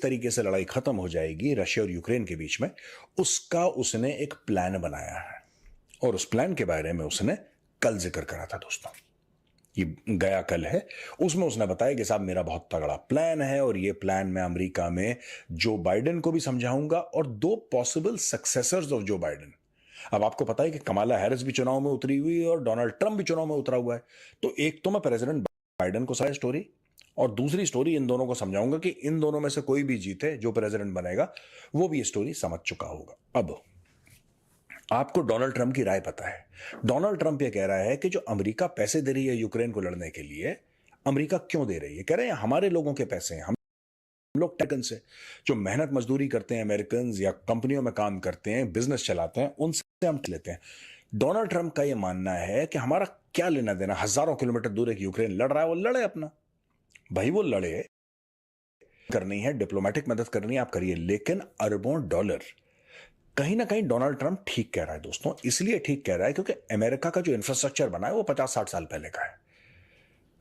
तरीके से लड़ाई खत्म हो जाएगी रशिया और यूक्रेन के बीच में, उसका उसने एक प्लान बनाया है और उस प्लान के बारे में उसने कल जिक्र करा था दोस्तों। ये गया कल है, उसमें उसने बताया कि साहब मेरा बहुत तगड़ा प्लान है और ये प्लान मैं अमेरिका में जो बाइडेन को भी समझाऊंगा और दो possible successors of Joe Biden. अब आपको पता है कि कमाला हैरिस भी चुनाव में उतरी हुई है और डोनाल्ड ट्रंप भी चुनाव में उतरा हुआ है। तो एक तो मैं प्रेसिडेंट बाइडेन को सारी स्टोरी और दूसरी स्टोरी इन दोनों को समझाऊंगा कि इन दोनों में से कोई भी जीते, जो प्रेसिडेंट बनेगा वो भी ये स्टोरी समझ चुका होगा। अब आपको डोनाल्ड ट्रंप की राय पता है। डोनाल्ड ट्रंप ये कह रहा है कि जो अमेरिका पैसे दे रही है यूक्रेन को लड़ने के लिए, अमेरिका क्यों दे रही है? कह रहे हैं हमारे लोगों के पैसे हैं, हम लोग टेकन से जो मेहनत मजदूरी करते हैं, अमेरिकन या कंपनियों में काम करते हैं, बिजनेस चलाते हैं, उनसे हम लेते हैं। डोनाल्ड ट्रंप का यह मानना है कि हमारा क्या लेना देना, हजारों किलोमीटर दूर एक यूक्रेन लड़ रहा है, वो लड़े अपना भाई, वो लड़े। करनी है डिप्लोमेटिक मदद करनी है, आप करिए, लेकिन अरबों डॉलर कहीं ना कहीं डोनाल्ड ट्रंप ठीक कह रहा है दोस्तों। इसलिए ठीक कह रहा है क्योंकि अमेरिका का जो इंफ्रास्ट्रक्चर बना है वो 50-60 साल पहले का है,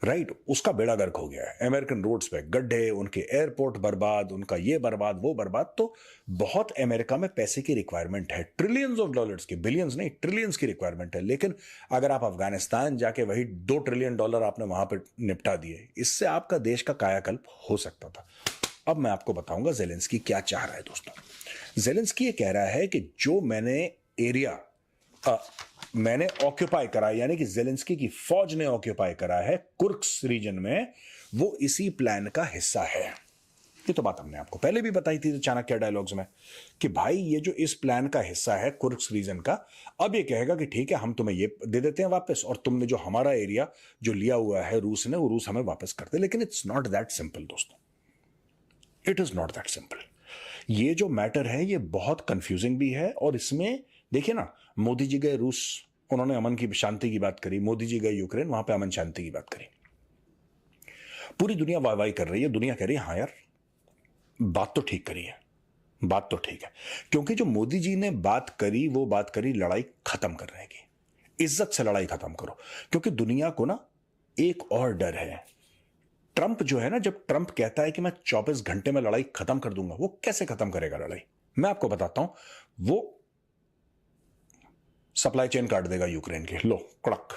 राइट? उसका बेड़ा गर्क हो गया है। अमेरिकन रोड्स पे गड्ढे, उनके एयरपोर्ट बर्बाद, उनका ये बर्बाद वो बर्बाद। तो बहुत अमेरिका में पैसे की रिक्वायरमेंट है, ट्रिलियंस ऑफ डॉलर्स की, बिलियंस नहीं ट्रिलियंस की रिक्वायरमेंट है। लेकिन अगर आप अफगानिस्तान जाके वही $2 ट्रिलियन आपने वहां पर निपटा दिए, इससे आपका देश का कायाकल्प हो सकता था। अब मैं आपको बताऊंगा जेलेंस्की क्या चाह रहा है दोस्तों। जेलेंस्की ये कह रहा है कि जो मैंने ऑक्यूपाई करा, यानी कि जेलेंस्की की फौज ने ऑक्यूपाई करा है कुर्स्क रीजन में, वो इसी प्लान का हिस्सा है। ये तो बात हमने आपको पहले भी बताई थी चाणक्य डायलॉग्स में कि भाई ये जो इस प्लान का हिस्सा है कुर्स्क रीजन का, अब ये कहेगा कि ठीक है हम तुम्हें ये दे देते हैं वापस और तुमने जो हमारा एरिया जो लिया हुआ है रूस ने, वो रूस हमें वापस कर दे। लेकिन इट्स नॉट दैट सिंपल दोस्तों, it is not that simple. ये जो मैटर है ये बहुत कंफ्यूजिंग भी है। और इसमें देखिए ना, मोदी जी गए रूस, उन्होंने अमन की शांति की बात करी, मोदी जी गए यूक्रेन, वहां पे अमन शांति की बात करी, पूरी दुनिया वाह वाह कर रही है, दुनिया कह रही है हाँ यार बात तो ठीक करी है, बात तो ठीक है। क्योंकि जो मोदी जी ने बात करी वो बात करी लड़ाई खत्म करने की, इज्जत से लड़ाई खत्म करो। क्योंकि दुनिया को ना एक और डर है, ट्रंप जो है ना, जब ट्रंप कहता है कि मैं 24 घंटे में लड़ाई खत्म कर दूंगा, वो कैसे खत्म करेगा लड़ाई? मैं आपको बताता हूं, वो सप्लाई चेन काट देगा यूक्रेन के, लो कड़क,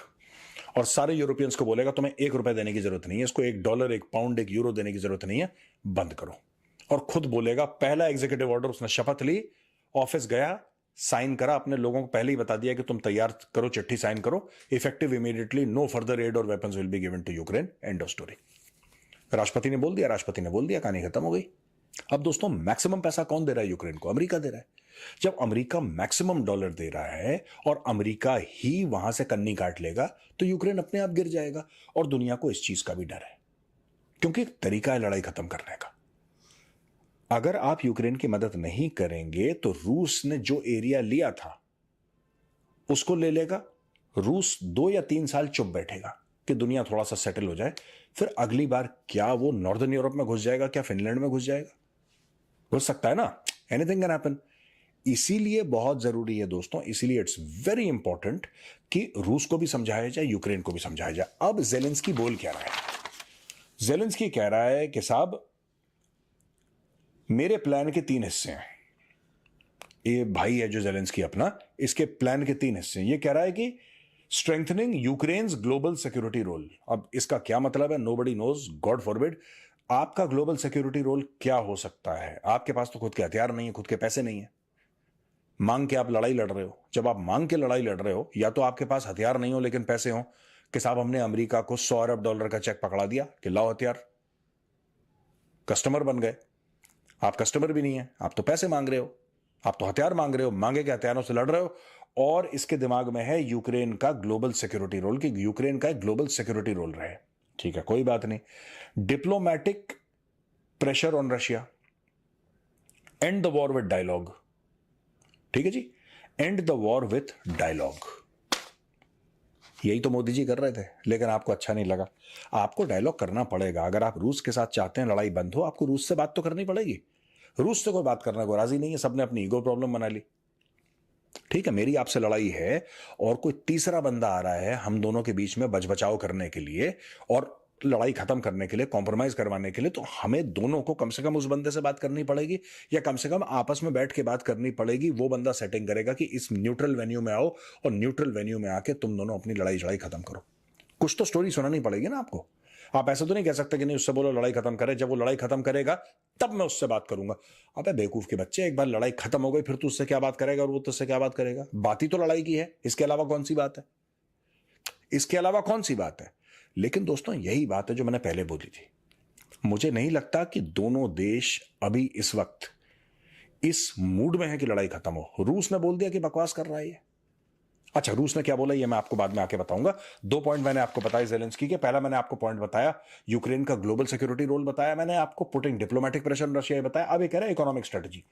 और सारे यूरोपियंस को बोलेगा तुम्हें $1 देने की जरूरत नहीं है, इसको $1, £1, €1 देने की जरूरत नहीं है, बंद करो। और खुद बोलेगा, पहला एग्जीक्यूटिव ऑर्डर, उसने शपथ ली, ऑफिस गया, साइन करा, अपने लोगों को पहले ही बता दिया कि तुम तैयार करो, चिट्ठी साइन करो, effective immediately, no further aid और weapons will be given to Ukraine, end of story. राष्ट्रपति ने बोल दिया, राष्ट्रपति ने बोल दिया, कहानी खत्म हो गई। अब दोस्तों मैक्सिमम पैसा कौन दे रहा है यूक्रेन को? अमेरिका दे रहा है। जब अमेरिका मैक्सिमम डॉलर दे रहा है और अमेरिका ही वहां से कन्नी काट लेगा तो यूक्रेन अपने आप गिर जाएगा। और दुनिया को इस चीज का भी डर है, क्योंकि एक तरीका है लड़ाई खत्म करने का। अगर आप यूक्रेन की मदद नहीं करेंगे तो रूस ने जो एरिया लिया था उसको ले लेगा। रूस 2 या 3 साल चुप बैठेगा कि दुनिया थोड़ा सा सेटल हो जाए, फिर अगली बार क्या वो नॉर्दर्न यूरोप में घुस जाएगा, क्या फिनलैंड में घुस जाएगा? घुस सकता है ना, एनीथिंग कैन हैपन। इसीलिए बहुत जरूरी है दोस्तों, इसीलिए इट्स वेरी इंपॉर्टेंट कि रूस को भी समझाया जाए, यूक्रेन को भी समझाया जाए। अब जेलेंस्की बोल क्या रहा है? जेलेंस्की कह रहा है कि साहब मेरे प्लान के 3 हिस्से हैं। ये भाई है जो जेलेंस्की अपना, इसके प्लान के 3 हिस्से हैं। ये कह रहा है कि strengthening Ukraine's global security role. अब इसका क्या मतलब है? Nobody knows, God forbid. आपका ग्लोबल सिक्योरिटी रोल क्या हो सकता है? आपके पास तो खुद के हथियार नहीं है, खुद के पैसे नहीं है, मांग के आप लड़ाई लड़ रहे हो। जब आप मांग के लड़ाई लड़ रहे हो, या तो आपके पास हथियार नहीं हो लेकिन पैसे हो, कि साहब हमने अमेरिका को $100 अरब का चेक पकड़ा दिया कि लाओ हथियार, कस्टमर बन गए। आप कस्टमर भी नहीं है, आप तो पैसे मांग रहे हो, आप तो हथियार मांग रहे हो, मांगे के हथियारों से लड़ रहे हो। और इसके दिमाग में है यूक्रेन का ग्लोबल सिक्योरिटी रोल, कि यूक्रेन का एक ग्लोबल सिक्योरिटी रोल रहे। ठीक है, कोई बात नहीं। Diplomatic pressure on Russia, and the war with dialogue. ठीक है जी, and the war with dialogue. यही तो मोदी जी कर रहे थे, लेकिन आपको अच्छा नहीं लगा। आपको डायलॉग करना पड़ेगा। अगर आप रूस के साथ चाहते हैं लड़ाई बंद हो, आपको रूस से बात तो करनी पड़ेगी। रूस से कोई बात करने को राजी नहीं है, सबने अपनी ईगो प्रॉब्लम बना ली। ठीक है, मेरी आपसे लड़ाई है और कोई तीसरा बंदा आ रहा है हम दोनों के बीच में बचबचाव करने के लिए, और लड़ाई खत्म करने के लिए, कॉम्प्रोमाइज करवाने के लिए, तो हमें दोनों को कम से कम उस बंदे से बात करनी पड़ेगी, या कम से कम आपस में बैठ के बात करनी पड़ेगी। वो बंदा सेटिंग करेगा कि इस न्यूट्रल वेन्यू में आओ और न्यूट्रल वेन्यू में आके तुम दोनों अपनी लड़ाई खत्म करो। कुछ तो स्टोरी सुनानी पड़ेगी ना आपको। आप ऐसा तो नहीं कह सकते कि नहीं उससे बोलो लड़ाई खत्म करे, जब वो लड़ाई खत्म करेगा तब मैं उससे बात करूंगा। अबे बेवकूफ के बच्चे, एक बार लड़ाई खत्म हो गई फिर तू उससे क्या बात करेगा और वो तुझसे क्या बात करेगा? बात ही तो लड़ाई की है, इसके अलावा कौन सी बात है? इसके अलावा कौन सी बात है? लेकिन दोस्तों यही बात है जो मैंने पहले बोली थी। मुझे नहीं लगता कि दोनों देश अभी इस वक्त इस मूड में है कि लड़ाई खत्म हो। रूस ने बोल दिया कि बकवास कर रहा है ये। अच्छा, रूस ने क्या बोला ये मैं आपको बाद में आके बताऊंगा। 2 पॉइंट मैंने आपको बताए ज़ेलेंस्की के। पहला मैंने आपको पॉइंट बताया यूक्रेन का ग्लोबल सिक्योरिटी रोल बताया, मैंने आपको पुटिंग डिप्लोमेटिक प्रेशर रशिया बताया। अब ये कह रहा है इकोनॉमिक स्ट्रेटजी।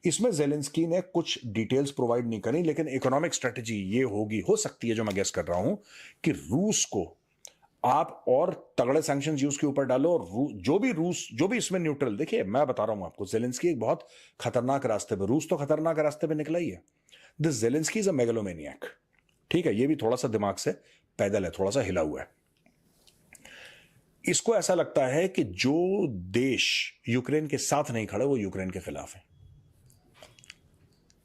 इसमें ज़ेलेंस्की ने कुछ डिटेल्स प्रोवाइड नहीं करी, लेकिन इकोनॉमिक स्ट्रेटजी ये होगी, हो सकती है जो मैं गेस कर रहा हूं, कि रूस को आप और तगड़े सैंक्शंस यूज के ऊपर डालो, और जो भी इसमें न्यूट्रल। देखिए मैं बता रहा हूं आपको, ज़ेलेंस्की एक बहुत खतरनाक रास्ते पे, रूस तो खतरनाक रास्ते पे निकला ही है। दिस ज़ेलेंस्की इज अ मेगालोमेनियक, ठीक है, ये भी थोड़ा सा दिमाग से पैदल है, थोड़ा सा हिला हुआ है। इसको ऐसा लगता है कि जो देश यूक्रेन के साथ नहीं खड़े वो यूक्रेन के खिलाफ है।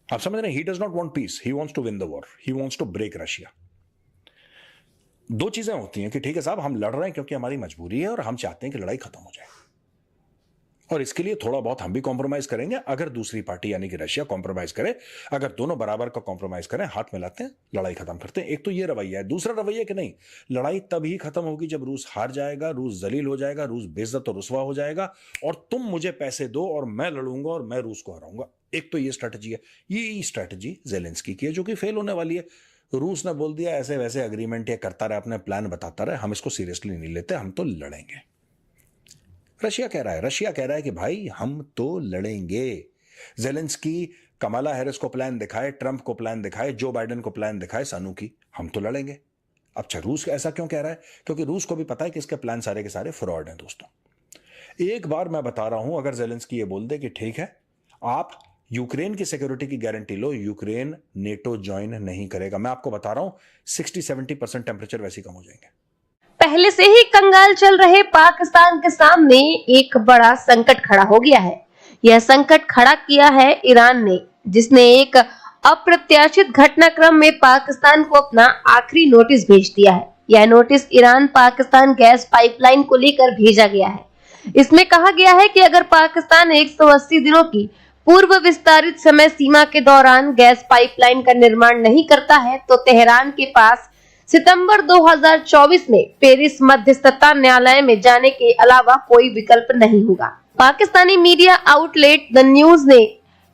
आप समझ रहे हैं? He does not want peace, he wants to win the war, he wants to break Russia. 2 चीजें होती हैं कि ठीक है साहब हम लड़ रहे हैं क्योंकि हमारी मजबूरी है और हम चाहते हैं कि लड़ाई खत्म हो जाए, और इसके लिए थोड़ा बहुत हम भी कॉम्प्रोमाइज करेंगे अगर दूसरी पार्टी यानी कि रशिया कॉम्प्रोमाइज करे। अगर दोनों बराबर का कॉम्प्रोमाइज करें, हाथ मिलाते हैं, लड़ाई खत्म करते हैं। एक तो ये रवैया है। दूसरा रवैया कि नहीं, लड़ाई तब ही खत्म होगी जब रूस हार जाएगा, रूस जलील हो जाएगा, रूस बेइज्जत और रुसवा हो जाएगा, और तुम मुझे पैसे दो और मैं लड़ूंगा और मैं रूस को हराऊंगा। एक तो ये स्ट्रैटेजी है। ये स्ट्रैटेजी ज़ेलेंस्की की है जो कि फेल होने वाली है। रूस ने बोल दिया ऐसे वैसे अग्रीमेंट ये करता रहे, अपने प्लान बताता रहे, हम इसको सीरियसली नहीं लेते, हम तो लड़ेंगे। रशिया कह रहा है कि भाई हम तो लड़ेंगे। ज़ेलेंस्की कमला हैरिस को प्लान दिखाए, ट्रंप को प्लान दिखाए, जो बाइडेन को प्लान दिखाए, सानू की, हम तो लड़ेंगे। अच्छा, रूस ऐसा क्यों कह रहा है? क्योंकि रूस को भी पता है कि इसके प्लान सारे के सारे फ्रॉड हैं। दोस्तों एक बार मैं बता रहा हूं, अगर ज़ेलेंस्की ये बोल दे कि ठीक है आप यूक्रेन की सिक्योरिटी की गारंटी लो, यूक्रेन नेटो ज्वाइन नहीं करेगा, मैं आपको बता रहा हूं 60-70% टेम्परेचर वैसे ही कम हो जाएंगे। पहले से ही कंगाल चल रहे पाकिस्तान के सामने एक बड़ा संकट खड़ा हो गया है। यह संकट खड़ा किया है ईरान ने, जिसने एक अप्रत्याशित घटनाक्रम में पाकिस्तान को अपना आखिरी नोटिस भेज दिया है। यह notice Iran Pakistan gas pipeline को लेकर भेजा गया है। इसमें कहा गया है कि अगर पाकिस्तान 180 दिनों की पूर्व विस्तारित समय सीमा के दौरान गैस पाइपलाइन का निर्माण नहीं करता है तो तेहरान के पास सितंबर 2024 में पेरिस मध्यस्थता न्यायालय में जाने के अलावा कोई विकल्प नहीं होगा। Pakistani media outlet the news ने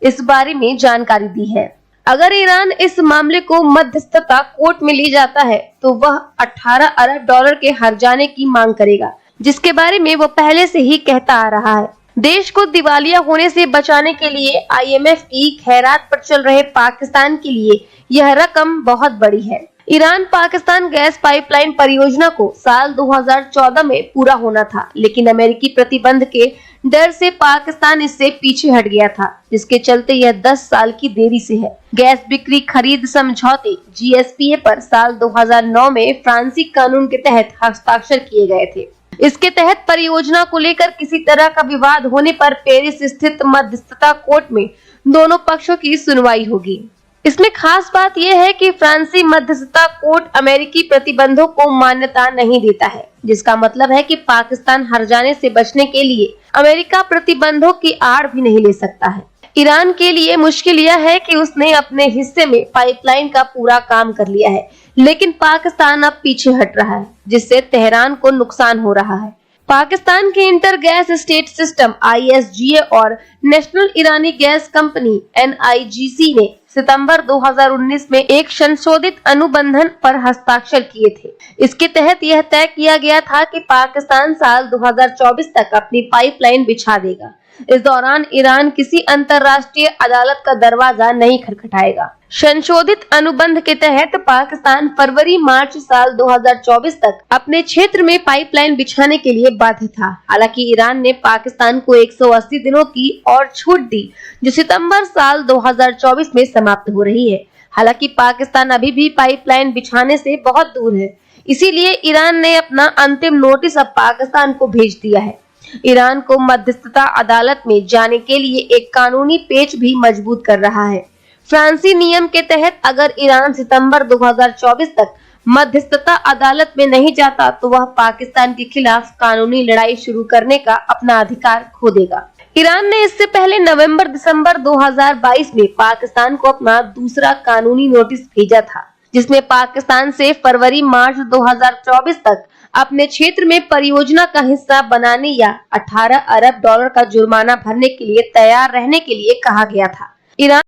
इस बारे में जानकारी दी है। अगर ईरान इस मामले को मध्यस्थता कोर्ट में ले जाता है तो वह 18 अरब डॉलर के हर्जाने की मांग करेगा, जिसके बारे में वो पहले से ही कहता आ रहा है। देश को दिवालिया होने से बचाने के लिए IMF की खैरात पर चल रहे पाकिस्तान के लिए यह रकम बहुत बड़ी है। ईरान पाकिस्तान गैस पाइपलाइन परियोजना को साल 2014 में पूरा होना था, लेकिन अमेरिकी प्रतिबंध के डर से पाकिस्तान इससे पीछे हट गया था, जिसके चलते यह 10 साल की देरी से है। गैस बिक्री खरीद समझौते GSPA पर साल 2009 में फ्रांसीसी कानून के तहत हस्ताक्षर किए गए थे। इसके तहत परियोजना को लेकर किसी तरह का विवाद होने पर पेरिस स्थित मध्यस्थता कोर्ट में दोनों पक्षों की सुनवाई होगी। इसमें खास बात यह है कि फ्रांसीसी मध्यस्थता कोर्ट अमेरिकी प्रतिबंधों को मान्यता नहीं देता है, जिसका मतलब है कि पाकिस्तान हर्जाने से बचने के लिए अमेरिका प्रतिबंधों की आड़ भी नहीं ले सकता है। ईरान के लिए मुश्किल यह है कि उसने अपने हिस्से में पाइपलाइन का पूरा काम कर लिया है, लेकिन पाकिस्तान अब पीछे हट रहा है, जिससे तेहरान को नुकसान हो रहा है। पाकिस्तान के inter gas state system ISGA और नेशनल ईरानी गैस कंपनी NIGC ने सितंबर 2019 में एक संशोधित अनुबंधन पर हस्ताक्षर किए थे। इसके तहत यह तय किया गया था कि पाकिस्तान साल 2024 तक अपनी पाइपलाइन बिछा देगा। इस दौरान ईरान किसी अंतर्राष्ट्रीय अदालत का दरवाजा नहीं खटखटाएगा। संशोधित अनुबंध के तहत पाकिस्तान फरवरी-मार्च साल 2024 तक अपने क्षेत्र में पाइपलाइन बिछाने के लिए बाध्य था। हालांकि ईरान ने पाकिस्तान को 180 दिनों की और छूट दी, जो सितंबर साल 2024 में समाप्त हो रही है। हालांकि पाकिस्तान अभी भी पाइपलाइन बिछाने से बहुत दूर है। इसीलिए ईरान ने अपना अंतिम नोटिस अब पाकिस्तान को भेज दिया है। ईरान को मध्यस्थता अदालत में जाने के लिए एक कानूनी पेच भी मजबूत कर रहा है। फ्रांसीसी नियम के तहत अगर ईरान सितंबर 2024 तक मध्यस्थता अदालत में नहीं जाता तो वह पाकिस्तान के खिलाफ कानूनी लड़ाई शुरू करने का अपना अधिकार खो देगा। ईरान ने इससे पहले नवंबर-दिसंबर 2022 में पाकिस्तान को अपना दूसरा कानूनी नोटिस भेजा था, जिसमें पाकिस्तान से फरवरी-मार्च 2024 तक अपने क्षेत्र में परियोजना का हिस्सा बनाने या 18 अरब डॉलर का जुर्माना भरने के लिए तैयार रहने के लिए कहा गया था। ईरान